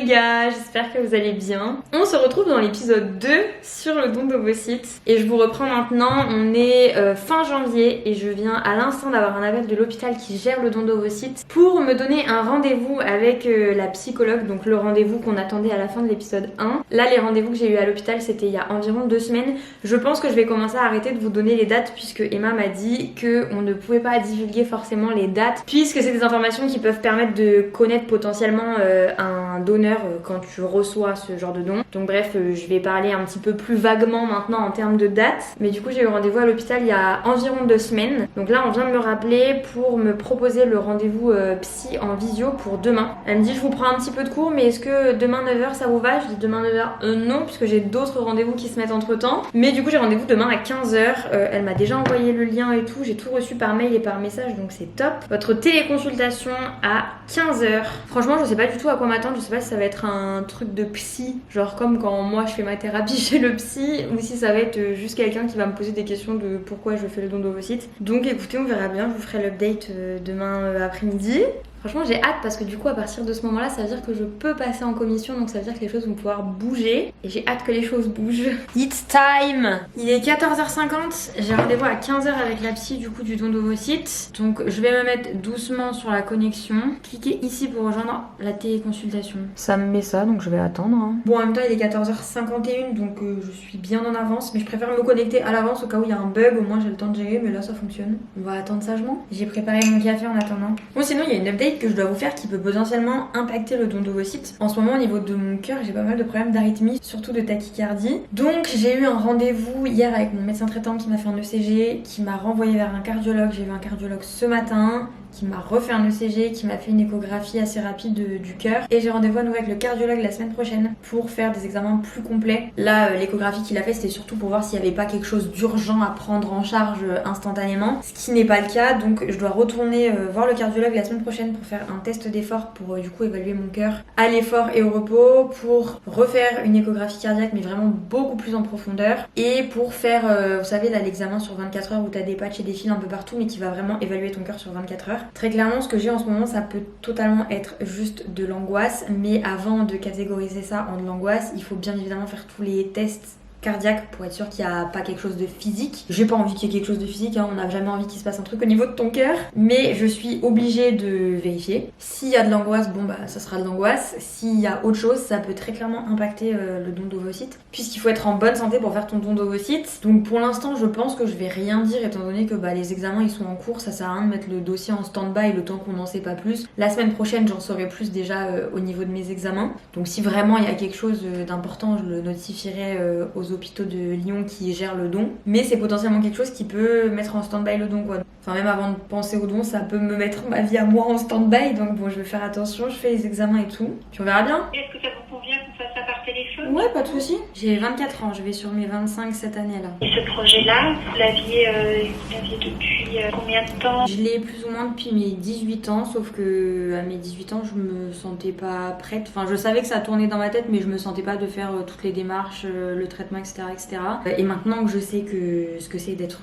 les gars, j'espère que vous allez bien. On se retrouve dans l'épisode 2 sur le don d'ovocytes et je vous reprends maintenant. On est fin janvier et je viens à l'instant d'avoir un appel de l'hôpital qui gère le don d'ovocytes pour me donner un rendez-vous avec la psychologue, donc le rendez-vous qu'on attendait à la fin de l'épisode 1. Là, les rendez-vous que j'ai eu à l'hôpital, c'était il y a environ 2 semaines. Je pense que je vais commencer à arrêter de vous donner les dates puisque Emma m'a dit qu'on ne pouvait pas divulguer forcément les dates puisque c'est des informations qui peuvent permettre de connaître potentiellement un donneur quand tu reçois ce genre de don. Donc bref, je vais parler un petit peu plus vaguement maintenant en termes de dates. Mais du coup, j'ai eu rendez-vous à l'hôpital il y a environ 2 semaines. Donc là, on vient de me rappeler pour me proposer le rendez-vous psy en visio pour demain. Elle me dit, je vous prends un petit peu de cours, mais est-ce que demain 9h ça vous va? Je dis demain 9h non, puisque j'ai d'autres rendez-vous qui se mettent entre temps. Mais du coup, j'ai rendez-vous demain à 15h. Elle m'a déjà envoyé le lien et tout. J'ai tout reçu par mail et par message, donc c'est top. Votre téléconsultation à 15h. Franchement, je sais pas du tout à quoi m'attendre. Je sais pas si ça va être un truc de psy, genre comme quand moi je fais ma thérapie chez le psy, ou si ça va être juste quelqu'un qui va me poser des questions de pourquoi je fais le don d'ovocytes. Donc écoutez, on verra bien. Je vous ferai l'update demain après-midi. Franchement, j'ai hâte parce que du coup, à partir de ce moment-là, ça veut dire que je peux passer en commission, donc ça veut dire que les choses vont pouvoir bouger. Et j'ai hâte que les choses bougent. It's time! Il est 14h50, j'ai rendez-vous à 15h avec la psy du coup du don d'ovocytes. Donc je vais me mettre doucement sur la connexion. Cliquez ici pour rejoindre la téléconsultation. Ça me met ça, donc je vais attendre. Bon, en même temps, il est 14h51, donc je suis bien en avance. Mais je préfère me connecter à l'avance au cas où il y a un bug, au moins j'ai le temps de gérer. Mais là, ça fonctionne. On va attendre sagement. J'ai préparé mon café en attendant. Bon, sinon, il y a une update que je dois vous faire qui peut potentiellement impacter le don d'ovocytes. En ce moment, au niveau de mon cœur, j'ai pas mal de problèmes d'arythmie, surtout de tachycardie. Donc j'ai eu un rendez-vous hier avec mon médecin traitant qui m'a fait un ECG, qui m'a renvoyé vers un cardiologue. J'ai vu un cardiologue ce matin qui m'a refait un ECG, qui m'a fait une échographie assez rapide du cœur. Et j'ai rendez-vous à nouveau avec le cardiologue la semaine prochaine pour faire des examens plus complets. Là, l'échographie qu'il a fait, c'était surtout pour voir s'il n'y avait pas quelque chose d'urgent à prendre en charge instantanément, ce qui n'est pas le cas. Donc je dois retourner voir le cardiologue la semaine prochaine pour faire un test d'effort pour du coup évaluer mon cœur à l'effort et au repos, pour refaire une échographie cardiaque mais vraiment beaucoup plus en profondeur, et pour faire, vous savez là, l'examen sur 24 heures où t'as des patchs et des fils un peu partout mais qui va vraiment évaluer ton cœur sur 24 heures. Très clairement, ce que j'ai en ce moment, ça peut totalement être juste de l'angoisse, mais avant de catégoriser ça en de l'angoisse, il faut bien évidemment faire tous les tests cardiaque pour être sûr qu'il n'y a pas quelque chose de physique. J'ai pas envie qu'il y ait quelque chose de physique, on n'a jamais envie qu'il se passe un truc au niveau de ton cœur, mais je suis obligée de vérifier. S'il y a de l'angoisse, bon bah ça sera de l'angoisse. S'il y a autre chose, ça peut très clairement impacter le don d'ovocytes, puisqu'il faut être en bonne santé pour faire ton don d'ovocytes. Donc pour l'instant, je pense que je vais rien dire étant donné que les examens ils sont en cours, ça sert à rien de mettre le dossier en stand-by le temps qu'on n'en sait pas plus. La semaine prochaine, j'en saurai plus déjà au niveau de mes examens. Donc si vraiment il y a quelque chose d'important, je le notifierai aux hôpitaux de Lyon qui gèrent le don, mais c'est potentiellement quelque chose qui peut mettre en stand-by le don quoi. Enfin même avant de penser au don, ça peut me mettre ma vie à moi en stand-by, donc bon je vais faire attention, je fais les examens et tout, puis on verra bien. Est-ce que ça vous convient qu'on fasse ça par téléphone? Ouais, pas de soucis. J'ai 24 ans, je vais sur mes 25 cette année là. Et ce projet-là, vous l'aviez depuis combien de temps? Je l'ai plus ou moins depuis mes 18 ans, sauf que à mes 18 ans je me sentais pas prête, enfin je savais que ça tournait dans ma tête mais je me sentais pas de faire toutes les démarches, le traitement etc. Et maintenant que je sais que ce que c'est d'être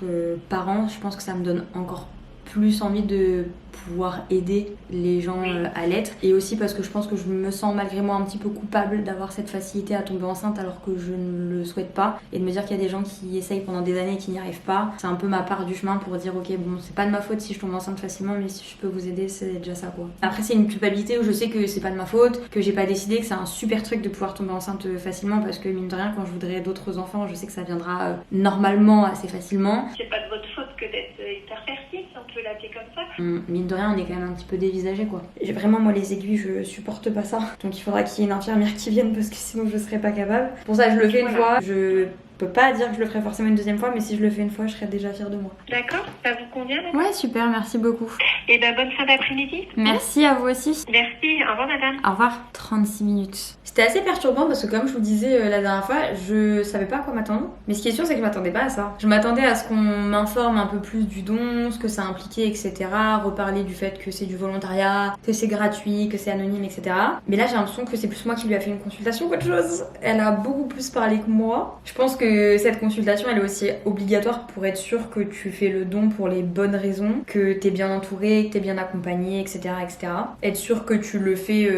parent, je pense que ça me donne encore plus envie de pouvoir aider les gens à l'être, et aussi parce que je pense que je me sens malgré moi un petit peu coupable d'avoir cette facilité à tomber enceinte alors que je ne le souhaite pas, et de me dire qu'il y a des gens qui essayent pendant des années et qui n'y arrivent pas. C'est un peu ma part du chemin pour dire ok bon c'est pas de ma faute si je tombe enceinte facilement, mais si je peux vous aider c'est déjà ça quoi. Après c'est une culpabilité où je sais que c'est pas de ma faute, que j'ai pas décidé, que c'est un super truc de pouvoir tomber enceinte facilement, parce que mine de rien quand je voudrais d'autres enfants je sais que ça viendra normalement assez facilement. C'est pas de votre faute que d'être hyper fertile, si on peut l'appeler comme ça. Mine de rien on est quand même un petit peu dévisagé quoi. J'ai vraiment moi les aiguilles je supporte pas ça, donc il faudra qu'il y ait une infirmière qui vienne parce que sinon je serais pas capable. Pour ça je le fais une fois, je peux pas dire que je le ferai forcément une deuxième fois, mais si je le fais une fois je serai déjà fière de moi. D'accord, ça vous convient là? Ouais super, merci beaucoup. Et bonne fin d'après-midi. Merci à vous aussi. Merci, au revoir madame. Au revoir. 36 minutes. C'était assez perturbant parce que comme je vous disais la dernière fois, je savais pas à quoi m'attendre. Mais ce qui est sûr c'est que je m'attendais pas à ça. Je m'attendais à ce qu'on m'informe un peu plus du don, ce que ça impliquait, etc. Reparler du fait que c'est du volontariat, que c'est gratuit, que c'est anonyme, etc. Mais là j'ai l'impression que c'est plus moi qui lui a fait une consultation qu'autre chose. Elle a beaucoup plus parlé que moi. Je pense que que cette consultation elle est aussi obligatoire pour être sûr que tu fais le don pour les bonnes raisons, que t'es bien entouré, que t'es bien accompagné, etc., etc. Être sûr que tu le fais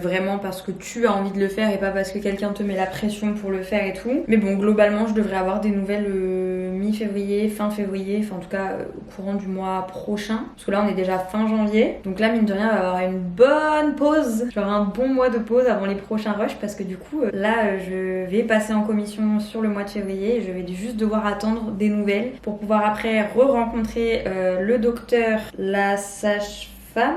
vraiment parce que tu as envie de le faire et pas parce que quelqu'un te met la pression pour le faire et tout. Mais bon, globalement, je devrais avoir des nouvelles mi-février, fin février, enfin en tout cas au courant du mois prochain. Parce que là, on est déjà fin janvier. Donc là, mine de rien, on va avoir une bonne pause, genre un bon mois de pause avant les prochains rushs parce que du coup, là, je vais passer en commission sur le mois de février et je vais juste devoir attendre des nouvelles pour pouvoir après re-rencontrer le docteur, la sage-femme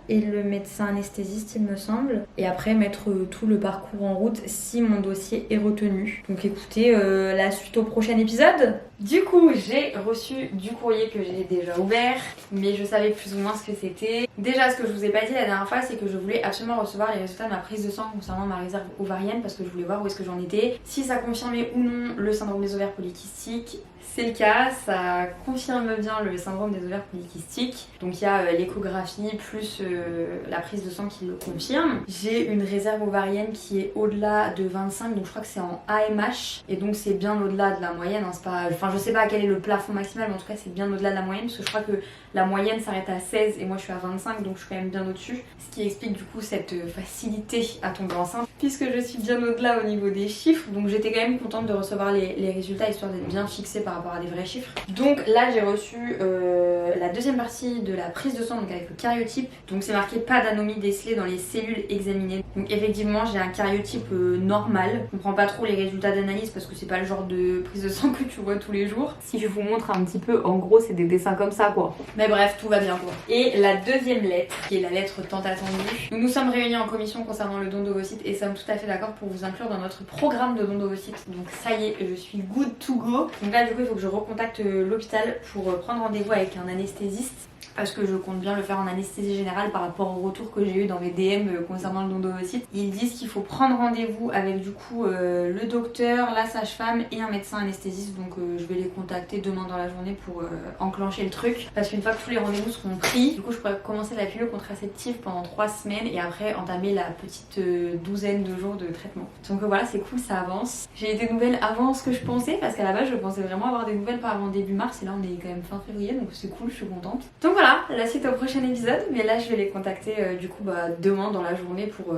et le médecin anesthésiste il me semble, et après mettre tout le parcours en route si mon dossier est retenu. Donc écoutez la suite au prochain épisode. Du coup j'ai reçu du courrier que j'ai déjà ouvert, mais je savais plus ou moins ce que c'était. Déjà ce que je vous ai pas dit la dernière fois, c'est que je voulais absolument recevoir les résultats de ma prise de sang concernant ma réserve ovarienne parce que je voulais voir où est-ce que j'en étais, si ça confirmait ou non le syndrome des ovaires polykystiques. C'est le cas, ça confirme bien le syndrome des ovaires polykystiques. Donc il y a l'échographie plus la prise de sang qui le confirme. J'ai une réserve ovarienne qui est au-delà de 25, donc je crois que c'est en AMH. Et donc c'est bien au-delà de la moyenne. Hein, c'est pas... Enfin je sais pas quel est le plafond maximal, mais en tout cas c'est bien au-delà de la moyenne. Parce que je crois que la moyenne s'arrête à 16 et moi je suis à 25, donc je suis quand même bien au-dessus. Ce qui explique du coup cette facilité à tomber enceinte. Puisque je suis bien au-delà au niveau des chiffres, donc j'étais quand même contente de recevoir les résultats histoire d'être bien fixée par rapport à des vrais chiffres. Donc là j'ai reçu la deuxième partie de la prise de sang, donc avec le karyotype. Donc c'est marqué pas d'anomie décelée dans les cellules examinées. Donc effectivement j'ai un karyotype normal. Je comprends pas trop les résultats d'analyse parce que c'est pas le genre de prise de sang que tu vois tous les jours. Si je vous montre un petit peu, en gros c'est des dessins comme ça quoi. Mais bref, tout va bien quoi. Et la deuxième lettre, qui est la lettre tant attendue. Nous nous sommes réunis en commission concernant le don d'ovocytes et sommes tout à fait d'accord pour vous inclure dans notre programme de don d'ovocytes. Donc ça y est, je suis good to go. Donc là du coup il faut que je recontacte l'hôpital pour prendre rendez-vous avec un anesthésiste. Parce que je compte bien le faire en anesthésie générale par rapport au retour que j'ai eu dans mes DM concernant le don d'ovocytes. Ils disent qu'il faut prendre rendez-vous avec du coup le docteur, la sage-femme et un médecin anesthésiste. Donc je vais les contacter demain dans la journée pour enclencher le truc. Parce qu'une fois que tous les rendez-vous seront pris, du coup je pourrais commencer la pilule contraceptive pendant 3 semaines et après entamer la petite douzaine de jours de traitement. Donc voilà, c'est cool, ça avance. J'ai eu des nouvelles avant ce que je pensais parce qu'à la base je pensais vraiment avoir des nouvelles pas avant début mars et là on est quand même fin février donc c'est cool, je suis contente. Donc voilà, la suite au prochain épisode, mais là je vais les contacter du coup demain dans la journée pour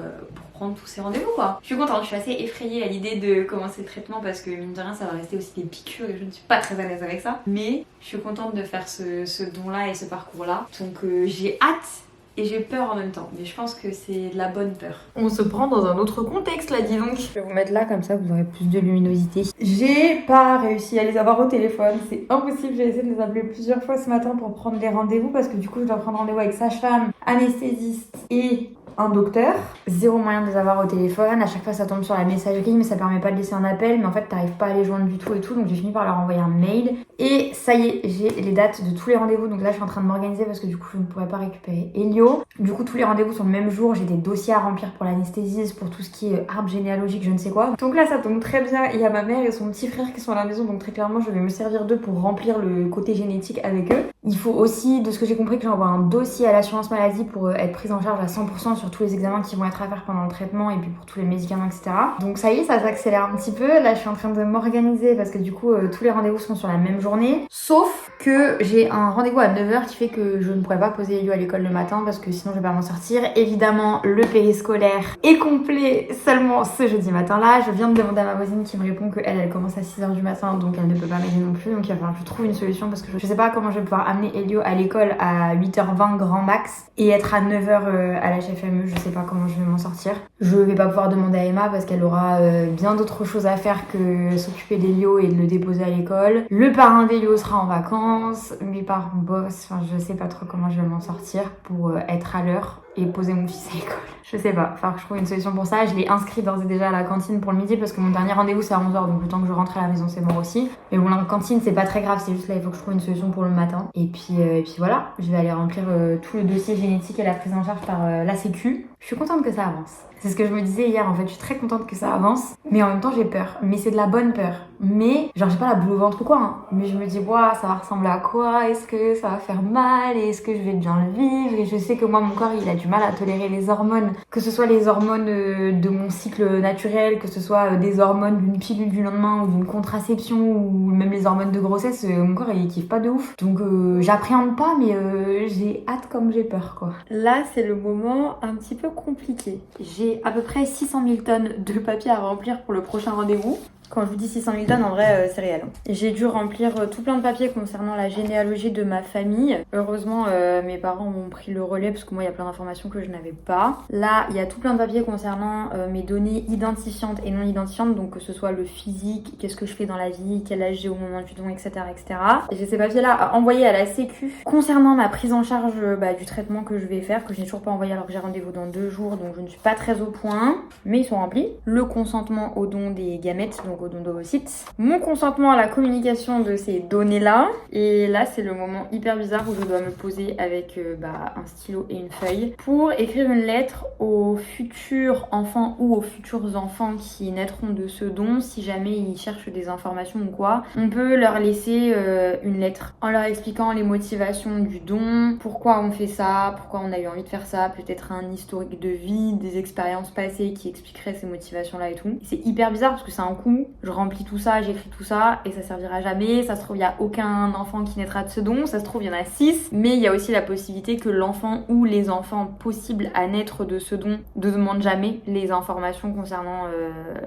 prendre tous ces rendez-vous quoi. Je suis contente, je suis assez effrayée à l'idée de commencer le traitement parce que mine de rien ça va rester aussi des piqûres et je ne suis pas très à l'aise avec ça. Mais je suis contente de faire ce don là et ce parcours là. Donc j'ai hâte. Et j'ai peur en même temps, mais je pense que c'est de la bonne peur. On se prend dans un autre contexte là, dis donc. Je vais vous mettre là comme ça, vous aurez plus de luminosité. J'ai pas réussi à les avoir au téléphone, c'est impossible. J'ai essayé de les appeler plusieurs fois ce matin pour prendre les rendez-vous parce que du coup je dois prendre rendez-vous avec sage-femme, anesthésiste et un docteur. Zéro moyen de les avoir au téléphone. À chaque fois ça tombe sur la messagerie mais ça permet pas de laisser un appel, mais en fait t'arrives pas à les joindre du tout et tout, donc j'ai fini par leur envoyer un mail. Et ça y est, j'ai les dates de tous les rendez-vous, donc là je suis en train de m'organiser parce que du coup je ne pourrais pas récupérer Elio. Du coup tous les rendez-vous sont le même jour, j'ai des dossiers à remplir pour l'anesthésiste, pour tout ce qui est arbre généalogique, je ne sais quoi. Donc là ça tombe très bien, il y a ma mère et son petit frère qui sont à la maison, donc très clairement je vais me servir d'eux pour remplir le côté génétique avec eux. Il faut aussi, de ce que j'ai compris, que j'envoie un dossier à l'assurance maladie pour être prise en charge à 100% sur tous les examens qui vont être à faire pendant le traitement et puis pour tous les médicaments, etc. Donc ça y est, ça s'accélère un petit peu. Là, je suis en train de m'organiser parce que du coup, tous les rendez-vous seront sur la même journée. Sauf que j'ai un rendez-vous à 9h qui fait que je ne pourrais pas poser Elio à l'école le matin parce que sinon je vais pas m'en sortir. Évidemment, le périscolaire est complet seulement ce jeudi matin-là. Je viens de demander à ma voisine qui me répond qu'elle, elle commence à 6h du matin, donc elle ne peut pas m'aider non plus. Donc il va falloir que je trouve une solution parce que je sais pas comment je vais pouvoir amener Elio à l'école à 8h20 grand max et être à 9h à la HFME. Je sais pas comment je vais m'en sortir. Je vais pas pouvoir demander à Emma parce qu'elle aura bien d'autres choses à faire que s'occuper d'Elio et de le déposer à l'école. Le parrain d'Elio sera en vacances, mes parents bossent, enfin je sais pas trop comment je vais m'en sortir pour être à l'heure et poser mon fils à l'école. Je sais pas, il va falloir que je trouve une solution pour ça. Je l'ai inscrit d'ores et déjà à la cantine pour le midi parce que mon dernier rendez-vous c'est à 11h, donc le temps que je rentre à la maison c'est mort aussi. Mais bon, la cantine c'est pas très grave, c'est juste là il faut que je trouve une solution pour le matin. Et puis voilà, je vais aller remplir tout le dossier génétique et la prise en charge par la sécu. Je suis contente que ça avance. C'est ce que je me disais hier, en fait, je suis très contente que ça avance, mais en même temps j'ai peur. Mais c'est de la bonne peur. Mais, genre j'ai pas la boule au ventre ou quoi, hein. Mais je me dis, ouah, ça va ressembler à quoi? Est-ce que ça va faire mal? Est-ce que je vais bien le vivre? Et je sais que moi, mon corps, il a du mal à tolérer les hormones. Que ce soit les hormones de mon cycle naturel, que ce soit des hormones d'une pilule du lendemain ou d'une contraception ou même les hormones de grossesse, mon corps, il kiffe pas de ouf. Donc j'appréhende pas, mais j'ai hâte comme j'ai peur, quoi. Là, c'est le moment un petit peu compliqué. J'ai à peu près 600 000 tonnes de papier à remplir pour le prochain rendez-vous. Quand je vous dis 600 000 tonnes, en vrai, c'est réel. J'ai dû remplir tout plein de papiers concernant la généalogie de ma famille. Heureusement, mes parents m'ont pris le relais parce que moi, il y a plein d'informations que je n'avais pas. Là, il y a tout plein de papiers concernant mes données identifiantes et non identifiantes, donc que ce soit le physique, qu'est-ce que je fais dans la vie, quel âge j'ai au moment du don, etc. etc. Et j'ai ces papiers-là à envoyer à la Sécu concernant ma prise en charge du traitement que je vais faire, que je n'ai toujours pas envoyé alors que j'ai rendez-vous dans 2 jours, donc je ne suis pas très au point. Mais ils sont remplis. Le consentement au don des gamètes, donc au don d'ovocytes, mon consentement à la communication de ces données-là, et là c'est le moment hyper bizarre où je dois me poser avec un stylo et une feuille pour écrire une lettre aux futurs enfants ou aux futurs enfants qui naîtront de ce don. Si jamais ils cherchent des informations ou quoi, on peut leur laisser une lettre en leur expliquant les motivations du don, pourquoi on fait ça, pourquoi on a eu envie de faire ça, peut-être un historique de vie, des expériences passées qui expliqueraient ces motivations-là et tout. C'est hyper bizarre parce que c'est un coup, je remplis tout ça, j'écris tout ça et ça servira jamais. Ça se trouve, il n'y a aucun enfant qui naîtra de ce don. Ça se trouve, il y en a 6. Mais il y a aussi la possibilité que l'enfant ou les enfants possibles à naître de ce don ne demandent jamais les informations concernant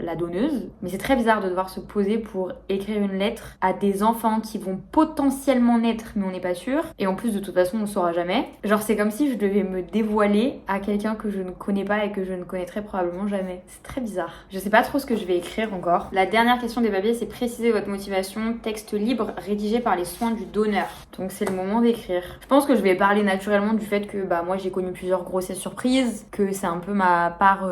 la donneuse. Mais c'est très bizarre de devoir se poser pour écrire une lettre à des enfants qui vont potentiellement naître, mais on n'est pas sûr. Et en plus, de toute façon, on ne saura jamais. Genre, c'est comme si je devais me dévoiler à quelqu'un que je ne connais pas et que je ne connaîtrai probablement jamais. C'est très bizarre. Je sais pas trop ce que je vais écrire encore. La dernière question des papiers, c'est préciser votre motivation, texte libre rédigé par les soins du donneur. Donc c'est le moment d'écrire. Je pense que je vais parler naturellement du fait que moi j'ai connu plusieurs grossesses surprises, que c'est un peu ma part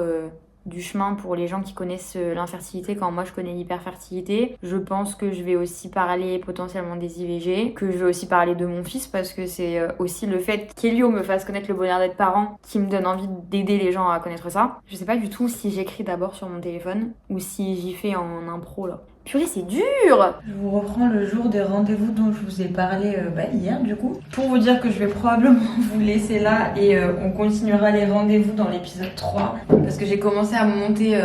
du chemin pour les gens qui connaissent l'infertilité quand moi je connais l'hyperfertilité. Je pense que je vais aussi parler potentiellement des IVG, que je vais aussi parler de mon fils parce que c'est aussi le fait qu'Elio me fasse connaître le bonheur d'être parent qui me donne envie d'aider les gens à connaître ça. Je sais pas du tout si j'écris d'abord sur mon téléphone ou si j'y fais en impro là. Purée, c'est dur! Je vous reprends le jour des rendez-vous dont je vous ai parlé hier du coup. Pour vous dire que je vais probablement vous laisser là et on continuera les rendez-vous dans l'épisode 3. Parce que j'ai commencé à monter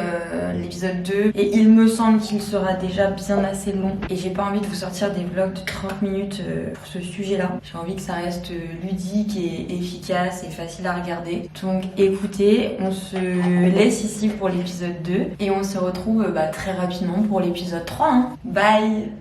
l'épisode 2 et il me semble qu'il sera déjà bien assez long. Et j'ai pas envie de vous sortir des vlogs de 30 minutes pour ce sujet-là. J'ai envie que ça reste ludique et efficace et facile à regarder. Donc écoutez, on se laisse ici pour l'épisode 2 et on se retrouve très rapidement pour l'épisode 3. Bye!